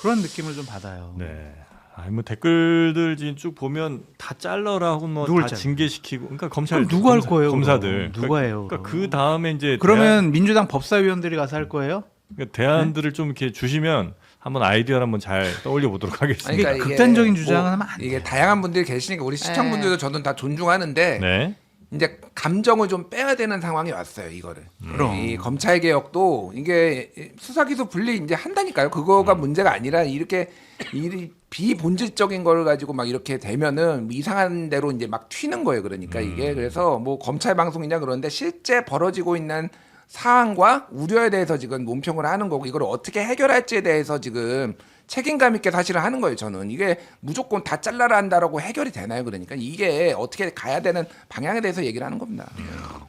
그런 느낌을 좀 받아요. 네. 아니 뭐 댓글들 지금 쭉 보면 다 잘라라 하고 뭐 누굴 다 잘라? 징계시키고 그러니까 검찰 누가 할 거예요? 검사들 그럼? 누가 해요? 그러니까 그 다음에 이제 그러면 민주당 법사위원들이 가서 할 거예요? 그러니까 대안들을 좀 이렇게 주시면 한번 아이디어를 한번 잘 떠올려 보도록 하겠습니다. 그러니까 이게 극단적인 주장은 하면 안 이게 돼요. 다양한 분들이 계시니까 우리 시청분들도 저는 다 존중하는데 네. 이제 감정을 좀 빼야 되는 상황이 왔어요. 이거를. 그럼. 이 검찰 개혁도 이게 수사기소 분리 이제 한다니까요. 그거가 문제가 아니라 이렇게 이 비본질적인 걸 가지고 막 이렇게 되면은 이상한 대로 이제 막 튀는 거예요. 그러니까 이게 그래서 뭐 검찰 방송이냐 그런데 실제 벌어지고 있는 사안과 우려에 대해서 지금 논평을 하는 거고 이걸 어떻게 해결할지에 대해서 지금 책임감 있게 사실은 하는 거예요. 저는 이게 무조건 다 잘라라 한다라고 해결이 되나요? 그러니까 이게 어떻게 가야 되는 방향에 대해서 얘기를 하는 겁니다.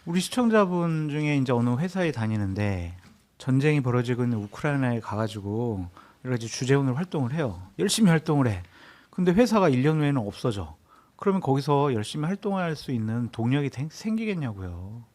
우리 시청자분 중에 이제 어느 회사에 다니는데 전쟁이 벌어지고 있는 우크라이나에 가가지고 여러 가지 주재원으로 활동을 해요. 열심히 활동을 해. 근데 회사가 1년 후에는 없어져. 그러면 거기서 열심히 활동할 수 있는 동력이 생기겠냐고요.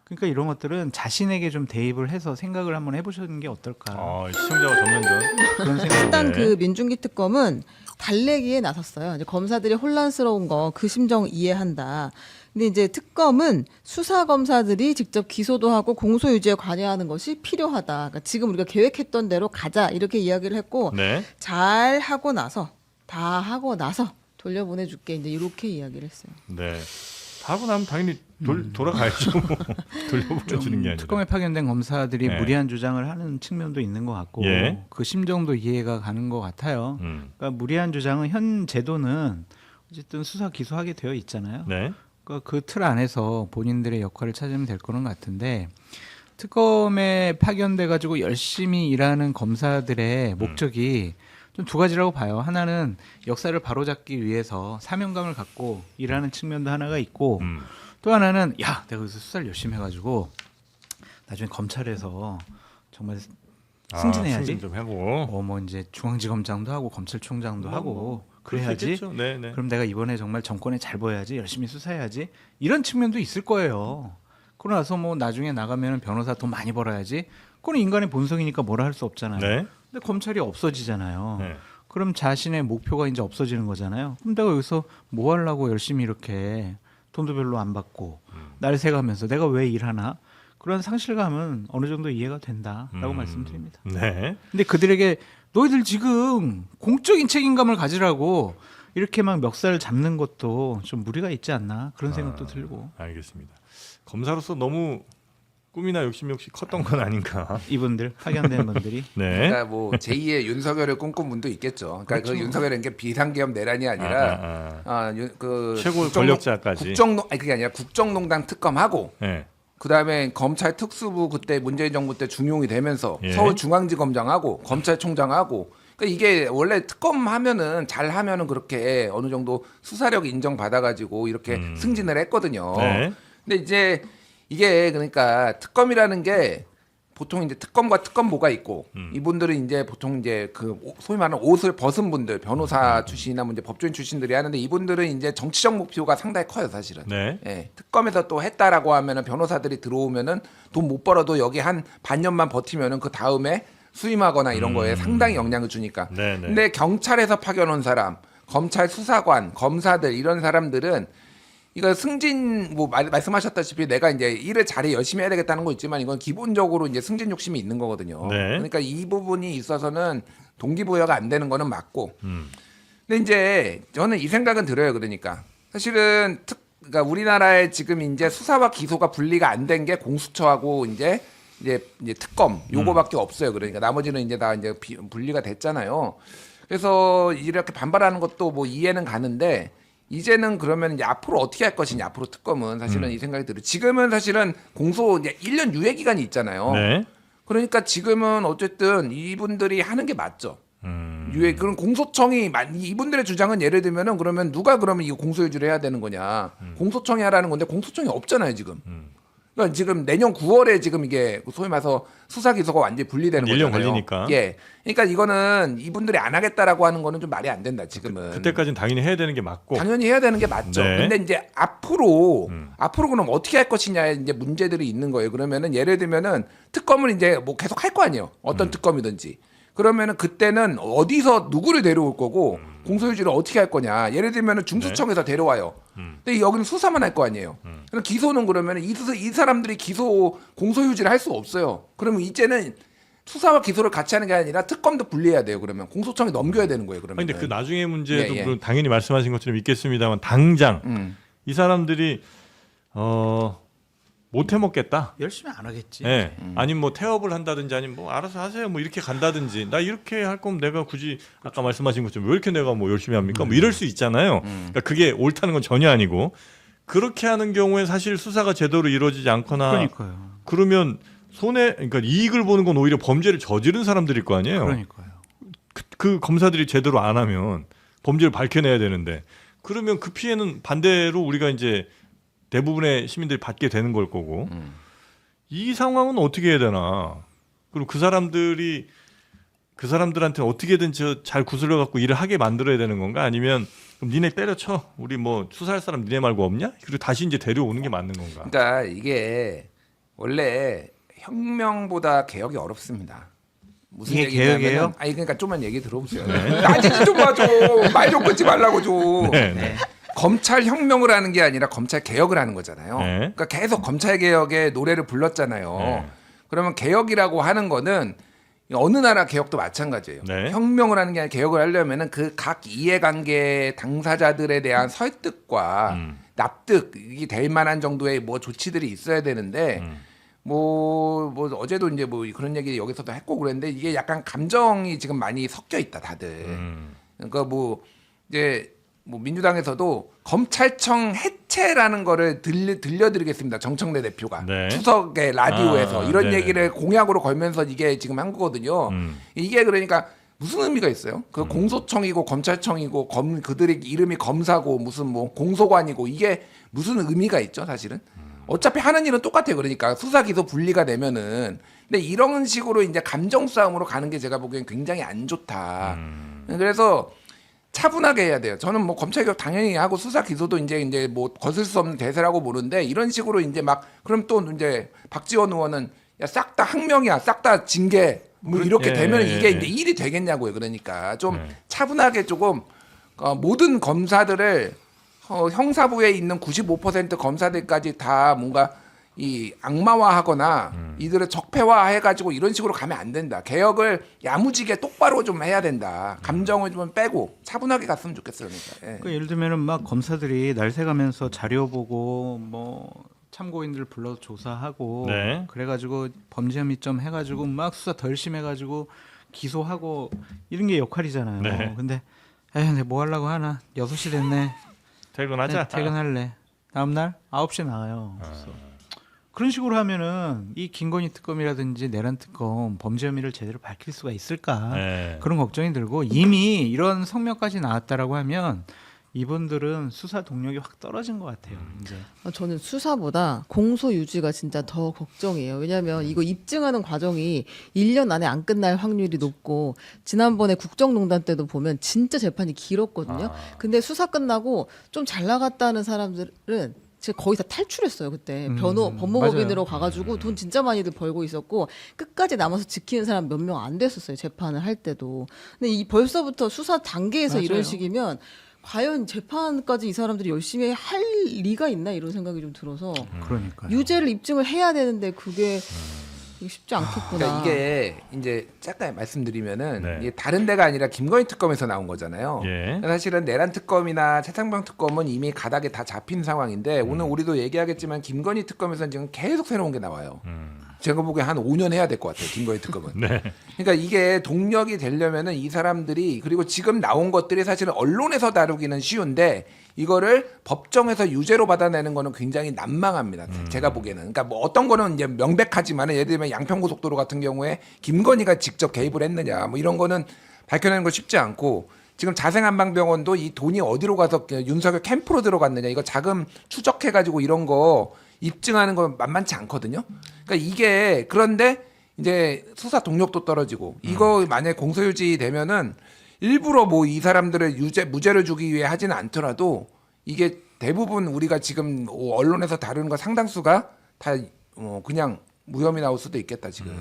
그러니까 이런 것들은 자신에게 좀 대입을 해서 생각을 한번 해보시는 게 어떨까. 시청자와 전면전. 그런 생각. 일단 네. 그 민중기 특검은 달래기에 나섰어요. 이제 검사들이 혼란스러운 거 그 심정 이해한다. 근데 이제 특검은 수사 검사들이 직접 기소도 하고 공소 유지에 관여하는 것이 필요하다. 그러니까 지금 우리가 계획했던 대로 가자 이렇게 이야기를 했고 네. 잘 하고 나서 다 하고 나서 돌려보내줄게 이제 이렇게 이야기를 했어요. 네. 다 하고 나면 당연히 돌아가야죠. 돌려보내주는 게 아니라. 특검에 파견된 검사들이 네. 무리한 주장을 하는 측면도 있는 것 같고 예. 그 심정도 이해가 가는 것 같아요. 그러니까 무리한 주장은 현 제도는 어쨌든 수사 기소하게 되어 있잖아요. 네. 그러니까 그 틀 안에서 본인들의 역할을 찾으면 될 거는 같은데 특검에 파견돼 가지고 열심히 일하는 검사들의 목적이 좀 두 가지라고 봐요. 하나는 역사를 바로잡기 위해서 사명감을 갖고 일하는 측면도 하나가 있고 또 하나는 야 내가 여기서 수사를 열심히 해가지고 나중에 검찰에서 정말 승진해야지. 승진 좀 하고. 뭐 이제 중앙지검장도 하고 검찰총장도 하고 그럴 수 그래야지. 있겠죠. 네, 네. 그럼 내가 이번에 정말 정권에 잘 보여야지 열심히 수사해야지 이런 측면도 있을 거예요. 그러고 나서 뭐 나중에 나가면 변호사 돈 많이 벌어야지. 그건 인간의 본성이니까 뭐라 할 수 없잖아요. 네. 근데 검찰이 없어지잖아요. 네. 그럼 자신의 목표가 이제 없어지는 거잖아요. 그럼 내가 여기서 뭐 하려고 열심히 이렇게 돈도 별로 안 받고 날 새가면서 내가 왜 일하나? 그런 상실감은 어느 정도 이해가 된다라고 말씀드립니다. 네. 근데 그들에게 너희들 지금 공적인 책임감을 가지라고 이렇게 막 멱살을 잡는 것도 좀 무리가 있지 않나 그런 생각도 들고. 알겠습니다. 검사로서 너무 꿈이나 욕심이 혹시 컸던 건 아닌가? 이분들 파견된 분들이 네. 그러니까 뭐 제2의 윤석열을 꿈꾼 분도 있겠죠. 그러니까 그 윤석열은 게 비상계엄 내란이 아니라 그 최고 권력자까지. 그게 아니라 국정농단 특검하고 네. 그다음에 검찰 특수부 그때 문재인 정부 때 중용이 되면서 예. 서울중앙지검장하고 검찰총장하고 그러니까 이게 원래 특검 하면은 잘 하면은 그렇게 어느 정도 수사력 인정받아가지고 이렇게 승진을 했거든요. 네. 근데 이제 이게 그러니까 특검이라는 게 보통 이제 특검과 특검보가 있고 이분들은 이제 보통 이제 그 소위 말하는 옷을 벗은 분들 변호사 출신이나 뭐 이제 법조인 출신들이 하는데 이분들은 이제 정치적 목표가 상당히 커요 사실은. 네. 예, 특검에서 또 했다라고 하면은 변호사들이 들어오면은 돈 못 벌어도 여기 한 반년만 버티면은 그 다음에 수임하거나 이런 거에 상당히 영향을 주니까. 네, 네. 근데 경찰에서 파견 온 사람, 검찰 수사관, 검사들 이런 사람들은 이거 승진 뭐 말씀하셨다시피 내가 이제 일을 잘해 열심히 해야 되겠다는 거 있지만 이건 기본적으로 이제 승진 욕심이 있는 거거든요. 네. 그러니까 이 부분이 있어서는 동기부여가 안 되는 거는 맞고. 근데 이제 저는 이 생각은 들어요. 그러니까 사실은 그러니까 우리나라에 지금 이제 수사와 기소가 분리가 안 된 게 공수처하고 이제 특검 요거밖에 없어요. 그러니까 나머지는 이제 다 이제 분리가 됐잖아요. 그래서 이렇게 반발하는 것도 뭐 이해는 가는데 이제는 그러면 이제 앞으로 어떻게 할 것이냐 앞으로 특검은 사실은 이 생각이 들어요. 지금은 사실은 공소 이제 1년 유예 기간이 있잖아요. 네. 그러니까 지금은 어쨌든 이분들이 하는 게 맞죠. 유예 그런 공소청이 이분들의 주장은 예를 들면은 그러면 누가 그러면 이 공소유지를 해야 되는 거냐? 공소청이 하라는 건데 공소청이 없잖아요 지금. 그러니까 지금 내년 9월에 지금 이게 소위 말해서 수사 기소가 완전히 분리되는 1년 거잖아요. 걸리니까. 예. 그러니까 이거는 이분들이 안 하겠다라고 하는 거는 좀 말이 안 된다 지금은. 그때까지는 당연히 해야 되는 게 맞고. 당연히 해야 되는 게 맞죠. 네. 근데 이제 앞으로 그럼 어떻게 할 것이냐에 이제 문제들이 있는 거예요. 그러면은 예를 들면은 특검을 이제 뭐 계속 할 거 아니에요. 어떤 특검이든지. 그러면은 그때는 어디서 누구를 데려올 거고 공소유지를 어떻게 할 거냐. 예를 들면은 중수청에서 데려와요. 근데 여기는 수사만 할 거 아니에요. 그럼 기소는 그러면은 이 사람들이 기소 공소유지를 할 수 없어요. 그러면 이제는 수사와 기소를 같이 하는 게 아니라 특검도 분리해야 돼요. 그러면 공소청에 넘겨야 되는 거예요. 그러면. 근데 그 나중에 문제도 예, 예. 물론 당연히 말씀하신 것처럼 있겠습니다만 당장 이 사람들이 못 해먹겠다. 열심히 안 하겠지. 예. 아니면 뭐 태업을 한다든지 아니면 뭐 알아서 하세요. 뭐 이렇게 간다든지 나 이렇게 할 거면 내가 굳이 아까 말씀하신 것처럼 왜 이렇게 내가 뭐 열심히 합니까? 뭐 이럴 수 있잖아요. 그러니까 그게 옳다는 건 전혀 아니고 그렇게 하는 경우에 사실 수사가 제대로 이루어지지 않거나 그러니까요. 그러면 그러니까 이익을 보는 건 오히려 범죄를 저지른 사람들일 거 아니에요. 그러니까요. 그 검사들이 제대로 안 하면 범죄를 밝혀내야 되는데 그러면 그 피해는 반대로 우리가 이제 대부분의 시민들이 받게 되는 걸 거고 이 상황은 어떻게 해야 되나? 그리고 그 사람들한테 어떻게든 잘 구슬려 갖고 일을 하게 만들어야 되는 건가? 아니면 그럼 니네 때려쳐 우리 뭐 수사할 사람 니네 말고 없냐? 그리고 다시 이제 데려오는 게 맞는 건가? 그러니까 이게 원래 혁명보다 개혁이 어렵습니다. 무슨 이게 개혁이에요? 아니 그러니까 좀만 얘기 들어보세요. 따지지 좀 마줘. 말 좀 끊지 말라고 좀. 네. 검찰 혁명을 하는 게 아니라 검찰 개혁을 하는 거잖아요. 네. 그러니까 계속 검찰 개혁의 노래를 불렀잖아요. 네. 그러면 개혁이라고 하는 거는 어느 나라 개혁도 마찬가지예요. 네. 혁명을 하는 게 아니라 개혁을 하려면은 그 각 이해관계 당사자들에 대한 설득과 납득이 될 만한 정도의 뭐 조치들이 있어야 되는데 뭐 어제도 이제 뭐 그런 얘기 여기서도 했고 그랬는데 이게 약간 감정이 지금 많이 섞여 있다 다들. 그러니까 뭐 이제 뭐 민주당에서도 검찰청 해체라는 거를 들려드리겠습니다. 정청래 대표가 네. 추석에 라디오에서 이런 네네. 얘기를 공약으로 걸면서 이게 지금 한 거거든요. 이게 그러니까 무슨 의미가 있어요? 그 공소청이고 검찰청이고 그들의 이름이 검사고 무슨 뭐 공소관이고 이게 무슨 의미가 있죠, 사실은? 어차피 하는 일은 똑같아요. 그러니까 수사 기소 분리가 되면은 근데 이런 식으로 이제 감정 싸움으로 가는 게 제가 보기엔 굉장히 안 좋다. 그래서 차분하게 해야 돼요. 저는 뭐 검찰 개혁 당연히 하고 수사 기소도 이제 뭐 거슬 수 없는 대세라고 보는데 이런 식으로 이제 막 그럼 또 이제 박지원 의원은 야 싹 다 학명이야, 싹 다 징계 뭐 이렇게 예, 되면 예, 이게 예. 이제 일이 되겠냐고요. 그러니까 좀 차분하게 조금 모든 검사들을 형사부에 있는 95% 검사들까지 다 뭔가 이 악마화하거나 이들을 적폐화해가지고 이런 식으로 가면 안 된다. 개혁을 야무지게 똑바로 좀 해야 된다. 감정을 좀 빼고 차분하게 갔으면 좋겠어요. 그러니까. 예. 그러니까 예를 들면은 막 검사들이 날새가면서 자료 보고 뭐 참고인들 불러서 조사하고 네. 그래가지고 범죄 혐의점 해가지고 막 수사 덜 심해가지고 기소하고 이런 게 역할이잖아요. 네. 근데 에휴 내가 뭐 하려고 하나 6시 됐네. 퇴근하자. 퇴근할래. 다음날 9시에 나와요. 그래서 그런 식으로 하면은 이 김건희 특검이라든지 내란 특검 범죄 혐의를 제대로 밝힐 수가 있을까? 네. 그런 걱정이 들고 이미 이런 성명까지 나왔다라고 하면 이분들은 수사 동력이 확 떨어진 것 같아요. 이제 저는 수사보다 공소 유지가 진짜 더 걱정이에요. 왜냐하면 이거 입증하는 과정이 1년 안에 안 끝날 확률이 높고 지난번에 국정농단 때도 보면 진짜 재판이 길었거든요. 근데 수사 끝나고 좀 잘 나갔다는 사람들은 제가 거의 다 탈출했어요 그때 법무법인으로 가가지고 돈 진짜 많이들 벌고 있었고 끝까지 남아서 지키는 사람 몇 명 안 됐었어요 재판을 할 때도. 근데 이 벌써부터 수사 단계에서 맞아요. 이런 식이면 과연 재판까지 이 사람들이 열심히 할 리가 있나 이런 생각이 좀 들어서 그러니까요. 유죄를 입증을 해야 되는데 그게 이게 쉽지 않겠구나. 그러니까 이게 이제 잠깐 말씀드리면은 네. 이게 다른 데가 아니라 김건희 특검에서 나온 거잖아요. 예. 사실은 내란 특검이나 최상병 특검은 이미 가닥에 다 잡힌 상황인데 오늘 우리도 얘기하겠지만 김건희 특검에서는 지금 계속 새로운 게 나와요. 제가 보기엔 한 5년 해야 될 것 같아요. 김건희 특검은. 네. 그러니까 이게 동력이 되려면은 이 사람들이 그리고 지금 나온 것들이 사실은 언론에서 다루기는 쉬운데 이거를 법정에서 유죄로 받아내는 거는 굉장히 난망합니다. 제가 보기에는. 그러니까 뭐 어떤 거는 이제 명백하지만 예를 들면 양평고속도로 같은 경우에 김건희가 직접 개입을 했느냐 뭐 이런 거는 밝혀내는 거 쉽지 않고 지금 자생한방병원도 이 돈이 어디로 가서 윤석열 캠프로 들어갔느냐 이거 자금 추적해가지고 이런 거 입증하는 건 만만치 않거든요. 그러니까 이게 그런데 이제 수사 동력도 떨어지고 이거 만약에 공소유지 되면은 일부러 뭐 이 사람들을 무죄를 주기 위해 하지는 않더라도 이게 대부분 우리가 지금 언론에서 다루는 거 상당수가 다 그냥 무혐의 나올 수도 있겠다 지금.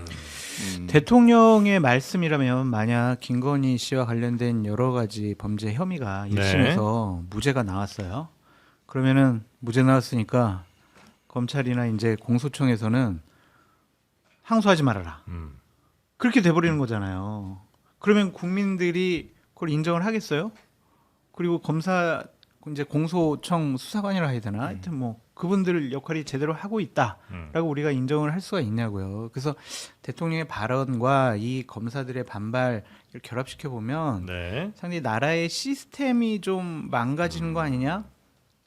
대통령의 말씀이라면 만약 김건희 씨와 관련된 여러 가지 범죄 혐의가 1심에서 무죄가 나왔어요. 그러면은 무죄 나왔으니까 검찰이나 이제 공소청에서는 항소하지 말아라. 그렇게 돼버리는 거잖아요. 그러면 국민들이 그걸 인정을 하겠어요? 그리고 검사 이제 공소청 수사관이라 해야 되나? 하여튼 뭐 그분들 역할이 제대로 하고 있다라고 우리가 인정을 할 수가 있냐고요. 그래서 대통령의 발언과 이 검사들의 반발을 결합시켜 보면 네. 상당히 나라의 시스템이 좀 망가지는 거 아니냐,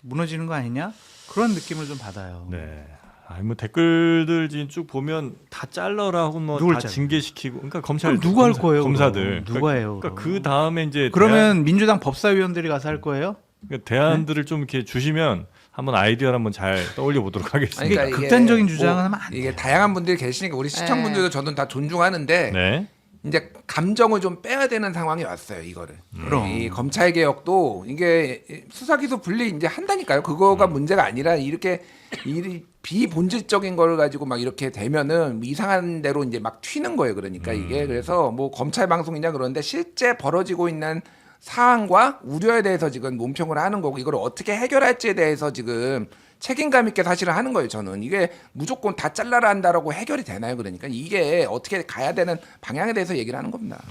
무너지는 거 아니냐 그런 느낌을 좀 받아요. 네. 아니 뭐 댓글들 지금 쭉 보면 다 잘라라 하고 뭐 누굴 다 잘라? 징계시키고 그러니까 검찰 그럼 누가 할 거예요? 검사들 그럼? 누가 해요? 그러니까 그 다음에 이제 그러면 민주당 법사위원들이 가서 할 거예요? 그러니까 대안들을 좀 이렇게 주시면 한번 아이디어를 한번 잘 떠올려 보도록 하겠습니다. 아니, 그러니까 이게 극단적인 주장은 하면 안 이게 돼요. 다양한 분들이 계시니까 우리 시청분들도 저는 다 존중하는데 네. 이제 감정을 좀 빼야 되는 상황이 왔어요. 이거를. 그럼. 이 검찰 개혁도 이게 수사 기소 분리 이제 한다니까요. 그거가 문제가 아니라 이렇게 이 비본질적인 걸 가지고 막 이렇게 되면은 이상한 대로 이제 막 튀는 거예요. 그러니까 이게 그래서 뭐 검찰 방송이냐 그런데 실제 벌어지고 있는 사안과 우려에 대해서 지금 논평을 하는 거고 이걸 어떻게 해결할지에 대해서 지금 책임감 있게 사실은 하는 거예요. 저는 이게 무조건 다 잘라라 한다라고 해결이 되나요? 그러니까 이게 어떻게 가야 되는 방향에 대해서 얘기를 하는 겁니다.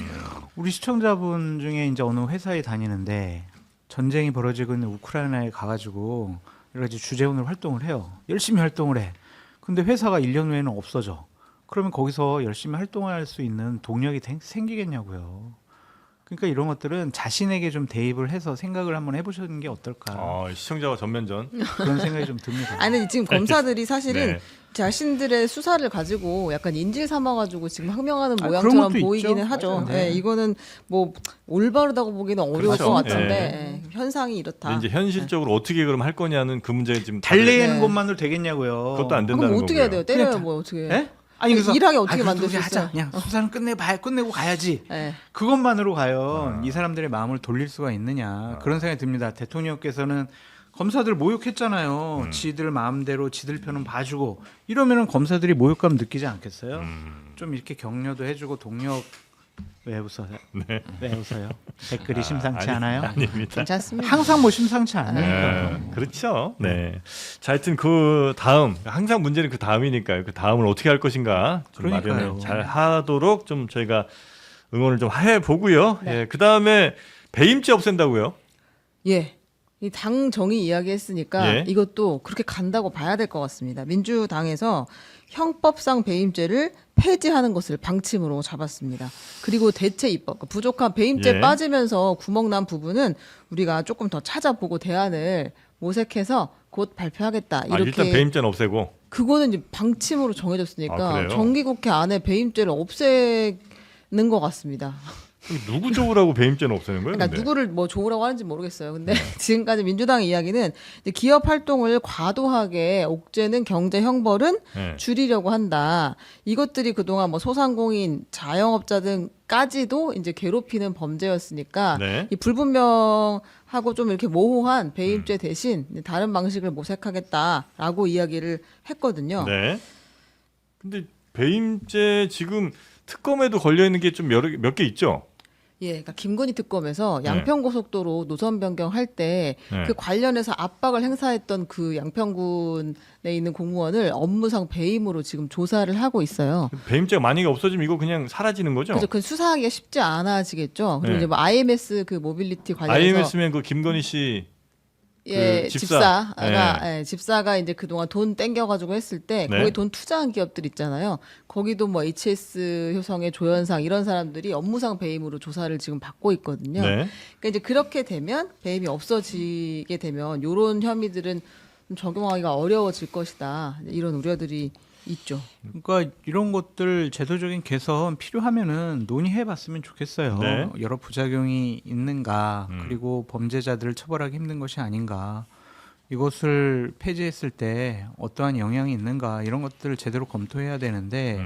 우리 시청자분 중에 이제 어느 회사에 다니는데 전쟁이 벌어지고 있는 우크라이나에 가가지고 여러 가지 주재원으로 활동을 해요. 열심히 활동을 해. 근데 회사가 1년 후에는 없어져. 그러면 거기서 열심히 활동할 수 있는 동력이 생기겠냐고요. 그러니까 이런 것들은 자신에게 좀 대입을 해서 생각을 한번 해보시는 게 어떨까. 시청자와 전면전. 그런 생각이 좀 듭니다. 아니 지금 검사들이 사실은 네. 자신들의 수사를 가지고 약간 인질 삼아가지고 지금 항명하는 그런 모양처럼 것도 보이기는 있죠. 하죠. 맞아요. 네. 이거는 뭐 올바르다고 보기는 어려울 그렇죠. 것 같은데 네. 현상이 이렇다. 근데 이제 현실적으로 어떻게 그럼 할 거냐는 그 문제 지금 달래는 네. 것만으로 되겠냐고요. 그것도 안 된다는 그럼 어떻게 해야 돼요? 거고요. 때려요 그냥 뭐 어떻게? 예? 아니 그래서 일하게 어떻게 그래도 만들 우리 수 하자. 있어요? 그냥 수사는 끝내고 가야지. 네. 그것만으로 과연 이 사람들의 마음을 돌릴 수가 있느냐 그런 생각이 듭니다. 대통령께서는 검사들 모욕했잖아요. 지들 마음대로 지들 편은 봐주고 이러면은 검사들이 모욕감 느끼지 않겠어요? 좀 이렇게 격려도 해주고 동력 왜 웃어요? 네. 왜 웃어요? 댓글이 심상치 않아요? 아닙니다. 괜찮습니다. 항상 뭐 심상치 않으니까. 네, 그렇죠. 네. 자, 하여튼 그 다음 항상 문제는 그 다음이니까요. 그 다음을 어떻게 할 것인가 좀 그러니까요. 마련을 잘 하도록 좀 저희가 응원을 좀 해 보고요. 네. 예, 그 다음에 배임죄 없앤다고요. 예. 이 당 정의 이야기했으니까 예. 이것도 그렇게 간다고 봐야 될 것 같습니다. 민주당에서 형법상 배임죄를 폐지하는 것을 방침으로 잡았습니다. 그리고 대체 입법, 그러니까 부족한 배임죄 예. 빠지면서 구멍난 부분은 우리가 조금 더 찾아보고 대안을 모색해서 곧 발표하겠다. 이렇게 일단 배임죄는 없애고. 그거는 이제 방침으로 정해졌으니까 아, 그래요? 정기국회 안에 배임죄를 없애는 것 같습니다. 누구 쪽으라고 배임죄는 없애는 거예요? 그러니까 근데? 누구를 뭐 좋으라고 하는지 모르겠어요. 근데 지금까지 민주당 이야기는 이제 기업 활동을 과도하게 옥죄는 경제 형벌은 네. 줄이려고 한다. 이것들이 그동안 뭐 소상공인, 자영업자 등까지도 이제 괴롭히는 범죄였으니까 네. 이 불분명하고 좀 이렇게 모호한 배임죄 대신 다른 방식을 모색하겠다라고 이야기를 했거든요. 네. 근데 배임죄 지금 특검에도 걸려 있는 게 좀 몇 개 있죠. 예, 그러니까 김건희 특검에서 네. 양평고속도로 노선 변경할 때 네. 그 관련해서 압박을 행사했던 그 양평군에 있는 공무원을 업무상 배임으로 지금 조사를 하고 있어요. 배임죄가 만약에 없어지면 이거 그냥 사라지는 거죠. 그래서 그 수사하기가 쉽지 않아지겠죠. 그리고 네. 이제 뭐 IMS 그 모빌리티 관련해서 IMS면 그 김건희 씨 예, 그 집사. 집사가 이제 그동안 돈 땡겨가지고 했을 때 네. 거기 돈 투자한 기업들 있잖아요. 거기도 뭐 HS 효성의 조현상 이런 사람들이 업무상 배임으로 조사를 지금 받고 있거든요. 네. 그러니까 이제 그렇게 되면 배임이 없어지게 되면 이런 혐의들은 좀 적용하기가 어려워질 것이다. 이런 우려들이 있죠. 그러니까 이런 것들 제도적인 개선 필요하면은 논의해봤으면 좋겠어요. 네. 여러 부작용이 있는가, 음. 그리고 범죄자들을 처벌하기 힘든 것이 아닌가, 이것을 폐지했을 때 어떠한 영향이 있는가 이런 것들을 제대로 검토해야 되는데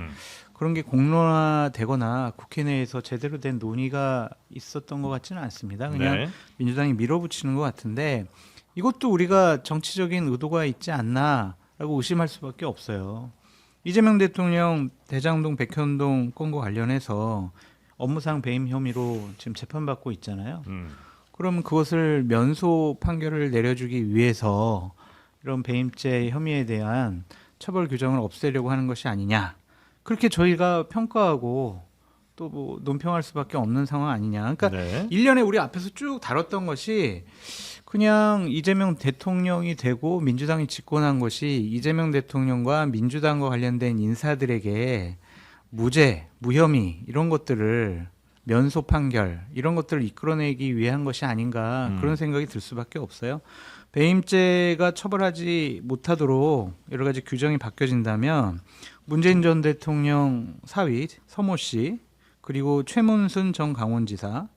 그런 게 공론화되거나 국회 내에서 제대로 된 논의가 있었던 것 같지는 않습니다. 그냥 네. 민주당이 밀어붙이는 것 같은데 이것도 우리가 정치적인 의도가 있지 않나라고 의심할 수밖에 없어요. 이재명 대통령 대장동 백현동 건과 관련해서 업무상 배임 혐의로 지금 재판받고 있잖아요. 그러면 그것을 면소 판결을 내려주기 위해서 이런 배임죄 혐의에 대한 처벌 규정을 없애려고 하는 것이 아니냐. 그렇게 저희가 평가하고 또 뭐 논평할 수밖에 없는 상황 아니냐. 그러니까 네. 1년에 우리 앞에서 쭉 다뤘던 것이 그냥 이재명 대통령이 되고 민주당이 집권한 것이 이재명 대통령과 민주당과 관련된 인사들에게 무죄, 무혐의 이런 것들을 면소 판결 이런 것들을 이끌어내기 위한 것이 아닌가 그런 생각이 들 수밖에 없어요. 배임죄가 처벌하지 못하도록 여러 가지 규정이 바뀌어진다면 문재인 전 대통령 사위 서모 씨 그리고 최문순 전 강원지사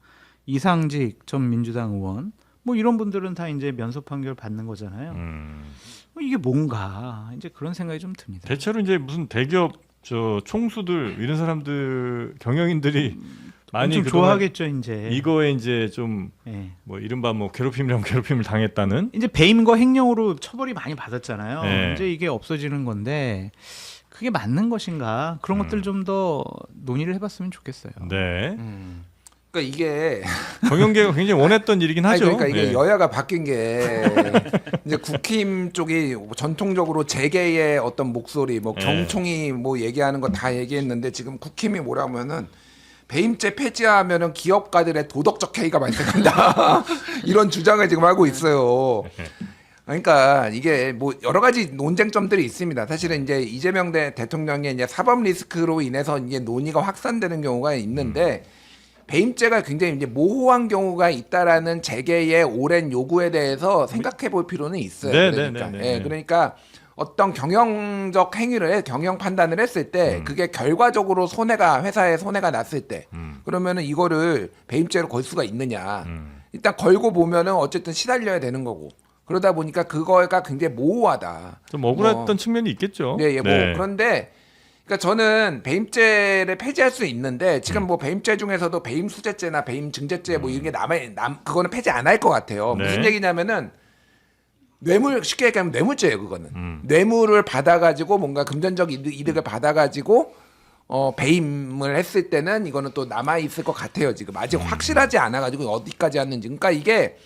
이상직 전 민주당 의원 뭐 이런 분들은 다 이제 면소 판결 받는 거잖아요. 이게 뭔가 이제 그런 생각이 좀 듭니다. 대체로 이제 무슨 대기업 저 총수들 이런 사람들 경영인들이 많이 좀 그동안 좋아하겠죠 이제. 이거에 이제 좀 예. 뭐 이른바 뭐 괴롭힘이라면 괴롭힘을 당했다는 이제 배임과 횡령으로 처벌이 많이 받았잖아요. 네. 이제 이게 없어지는 건데 그게 맞는 것인가 그런 것들 좀 더 논의를 해봤으면 좋겠어요. 네. 그러니까 이게 정영계가 굉장히 원했던 일이긴 아니, 하죠. 그러니까 이게 네. 여야가 바뀐 게 이제 국힘 쪽이 전통적으로 재계의 어떤 목소리, 뭐 네. 경총이 뭐 얘기하는 거 다 얘기했는데 지금 국힘이 뭐라면은 배임죄 폐지하면은 기업가들의 도덕적 해이가 발생한다 이런 주장을 지금 하고 있어요. 그러니까 이게 뭐 여러 가지 논쟁점들이 있습니다. 사실은 이제 이재명 대통령의 이제 사법 리스크로 인해서 이제 논의가 확산되는 경우가 있는데. 배임죄가 굉장히 이제 모호한 경우가 있다라는 재계의 오랜 요구에 대해서 생각해 볼 필요는 있어요. 네, 그러니까, 네, 네, 네. 예, 그러니까 어떤 경영적 행위를 경영 판단을 했을 때 그게 결과적으로 회사에 손해가 났을 때 그러면은 이거를 배임죄로 걸 수가 있느냐. 일단 걸고 보면은 어쨌든 시달려야 되는 거고. 그러다 보니까 그거가 굉장히 모호하다. 좀 억울했던 측면이 있겠죠. 네, 예, 뭐 그런데 그러니까 저는 배임죄를 폐지할 수 있는데 지금 뭐 배임죄 중에서도 배임수재죄나 배임증재죄 뭐 이런 게 그거는 폐지 안 할 것 같아요. 네. 무슨 얘기냐면은 쉽게 얘기하면 뇌물죄예요. 그거는 뇌물을 받아가지고 뭔가 금전적 이득을 받아가지고 배임을 했을 때는 이거는 또 남아 있을 것 같아요. 지금 아직 확실하지 않아가지고 어디까지 왔는지. 그러니까 이게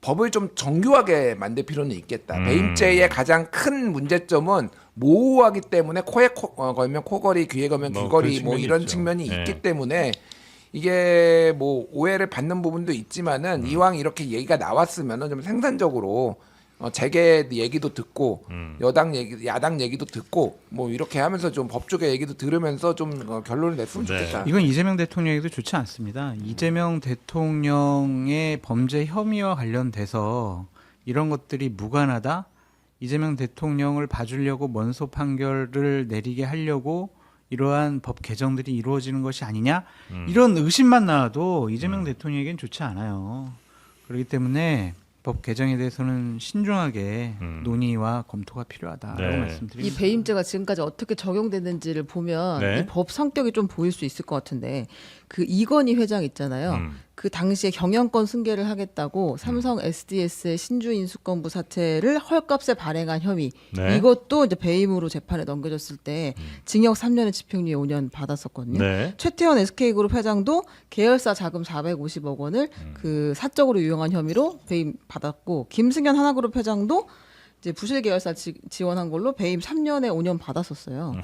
법을 좀 정교하게 만들 필요는 있겠다. 배임죄의 가장 큰 문제점은 모호하기 때문에 코에 걸면 코걸이, 귀에 걸면 뭐 귀걸이 그런 뭐 측면이 이런 있죠. 측면이 네. 있기 때문에 이게 뭐 오해를 받는 부분도 있지만은 이왕 이렇게 얘기가 나왔으면은 좀 생산적으로 재계 얘기도 듣고 야당 얘기도 듣고 뭐 이렇게 하면서 좀 법조계 얘기도 들으면서 좀 결론을 냈으면 네. 좋겠다. 이건 이재명 대통령에도 좋지 않습니다. 이재명 대통령의 범죄 혐의와 관련돼서 이런 것들이 무관하다. 이재명 대통령을 봐주려고 면소 판결을 내리게 하려고 이러한 법 개정들이 이루어지는 것이 아니냐 이런 의심만 나와도 이재명 대통령에겐 좋지 않아요. 그렇기 때문에 법 개정에 대해서는 신중하게 논의와 검토가 필요하다라고 네. 말씀드립니다. 이 배임죄가 지금까지 어떻게 적용됐는지를 보면 네. 이 법 성격이 좀 보일 수 있을 것 같은데 그 이건희 회장 있잖아요. 그 당시에 경영권 승계를 하겠다고 삼성 SDS의 신주 인수권부 사채를 헐값에 발행한 혐의 네. 이것도 이제 배임으로 재판에 넘겨졌을 때 징역 3년에 집행유예 5년 받았었거든요. 네. 최태원 SK그룹 회장도 계열사 자금 450억 원을 그 사적으로 유용한 혐의로 배임 받았고 김승현 하나그룹 회장도 이제 부실 계열사 지원한 걸로 배임 3년에 5년 받았었어요.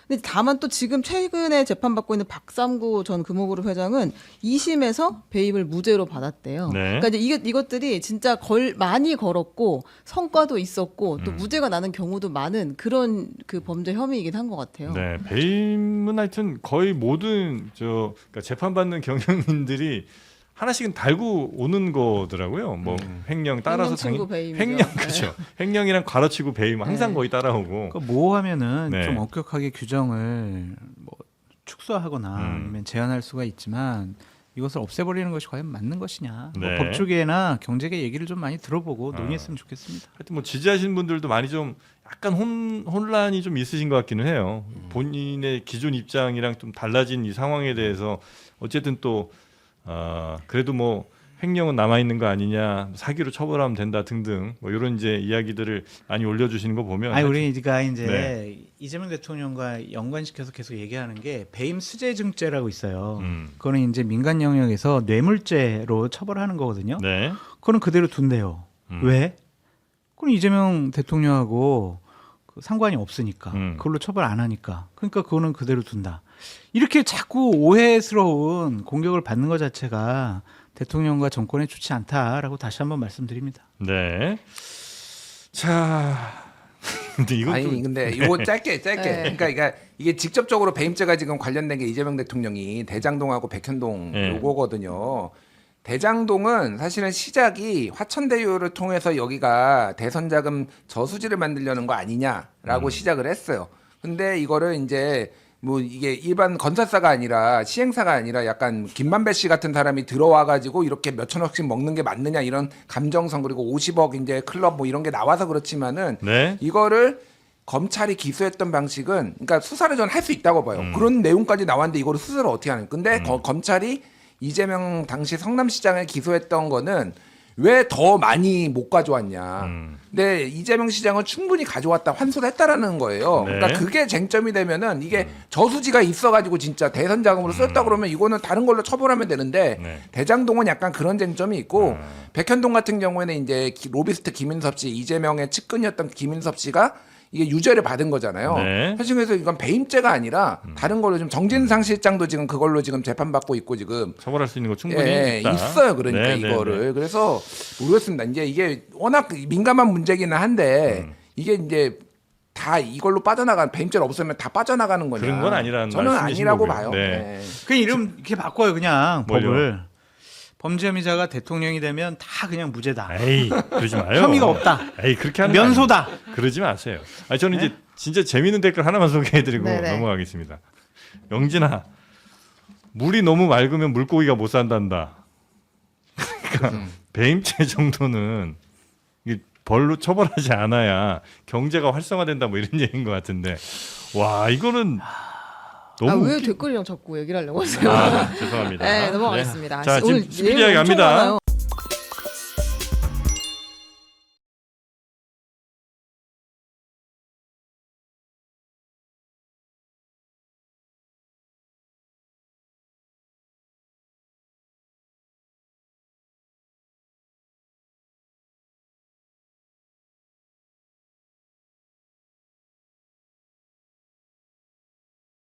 근데 다만 또 지금 최근에 재판받고 있는 박삼구 전 금호그룹 회장은 2심에서 배임을 무죄로 받았대요. 네. 그러니까 이제 이것들이 진짜 많이 걸었고 성과도 있었고 또 무죄가 나는 경우도 많은 그런 그 범죄 혐의이긴 한 것 같아요. 네, 배임은 하여튼 거의 모든 그러니까 재판받는 경영인들이 하나씩은 달고 오는 거더라고요. 뭐 횡령 따라서 횡령 친구 배임이죠. 횡령 네. 그렇죠. 횡령이랑 가로치고 배임 항상 네. 거의 따라오고. 그러니까 모호하면은 네. 좀 엄격하게 규정을 뭐 축소하거나 아니면 제한할 수가 있지만 이것을 없애버리는 것이 과연 맞는 것이냐. 네. 뭐 법조계나 경제계 얘기를 좀 많이 들어보고 논의했으면 좋겠습니다. 하여튼 뭐 지지하시는 분들도 많이 좀 약간 혼란이 좀 있으신 것 같기는 해요. 본인의 기존 입장이랑 좀 달라진 이 상황에 대해서 어쨌든 또 그래도 뭐 횡령은 남아 있는 거 아니냐, 사기로 처벌하면 된다 등등 뭐 이런 이제 이야기들을 많이 올려주시는 거 보면 아니 우리가 이제 네. 이재명 대통령과 연관시켜서 계속 얘기하는 게 배임 수재증죄라고 있어요. 음. 그거는 이제 민간 영역에서 뇌물죄로 처벌하는 거거든요. 네. 그거는 그대로 둔대요. 왜? 그건 이재명 대통령하고 그 상관이 없으니까 그걸로 처벌 안 하니까. 그러니까 그거는 그대로 둔다. 이렇게 자꾸 오해스러운 공격을 받는 것 자체가 대통령과 정권에 좋지 않다라고 다시 한번 말씀드립니다. 네. 자, 근데 이것도 아니 근데 이거 짧게 네. 그러니까 이게 직접적으로 배임죄가 지금 관련된 게 이재명 대통령이 대장동하고 백현동 네. 요거거든요. 대장동은 사실은 시작이 화천대유를 통해서 여기가 대선 자금 저수지를 만들려는 거 아니냐라고 시작을 했어요. 근데 이거를 이제 뭐 이게 일반 건설사가 아니라 시행사가 아니라 약간 김만배 씨 같은 사람이 들어와 가지고 이렇게 몇 천억씩 먹는 게 맞느냐 이런 감정성 그리고 50억 이제 클럽 뭐 이런 게 나와서 그렇지만은 네. 이거를 검찰이 기소했던 방식은 그러니까 수사를 저는 할 수 있다고 봐요. 그런 내용까지 나왔는데 이거를 수사를 어떻게 하는? 근데 검찰이 이재명 당시 성남시장을 기소했던 거는 왜 더 많이 못 가져왔냐. 근데 이재명 시장은 충분히 가져왔다 환수를 했다라는 거예요. 네. 그러니까 그게 쟁점이 되면은 이게 저수지가 있어가지고 진짜 대선 자금으로 썼다 그러면 이거는 다른 걸로 처벌하면 되는데 네. 대장동은 약간 그런 쟁점이 있고 백현동 같은 경우에는 이제 로비스트 김인섭 씨 이재명의 측근이었던 김인섭 씨가 이게 유죄를 받은 거잖아요. 네. 사실 그래서 이건 배임죄가 아니라 다른 걸로 지금 정진상 실장도 지금 그걸로 지금 재판받고 있고 지금 처벌할 수 있는 거 충분히 예, 있다. 있어요. 그러니까 네, 네, 이거를 네. 그래서 모르겠습니다. 이제 이게 워낙 민감한 문제기는 한데 이게 이제 다 이걸로 빠져나간 배임죄를 없으면 다 빠져나가는 거냐? 그런 건 아니라는 저는 말씀이신 아니라고 거고요. 봐요. 네. 예. 그냥 이름 이렇게 바꿔요 그냥 뭘요? 법을. 범죄 혐의자가 대통령이 되면 다 그냥 무죄다. 에이, 그러지 마요. 혐의가 없다. 에이, 그렇게 하는 거 면소다. 아니에요. 그러지 마세요. 아니, 저는 이제 진짜 재미있는 댓글 하나만 소개해드리고 네네. 넘어가겠습니다. 영진아, 물이 너무 맑으면 물고기가 못 산단다. 그러니까 배임죄 정도는 이게 벌로 처벌하지 않아야 경제가 활성화된다 뭐 이런 얘기인 것 같은데 와 이거는 너무 왜 댓글이랑 자꾸 얘기를 하려고 하세요? 죄송합니다. 네, 넘어가겠습니다. 자, 오늘 지금 스피디하게 내용 엄청 갑니다. 많아요.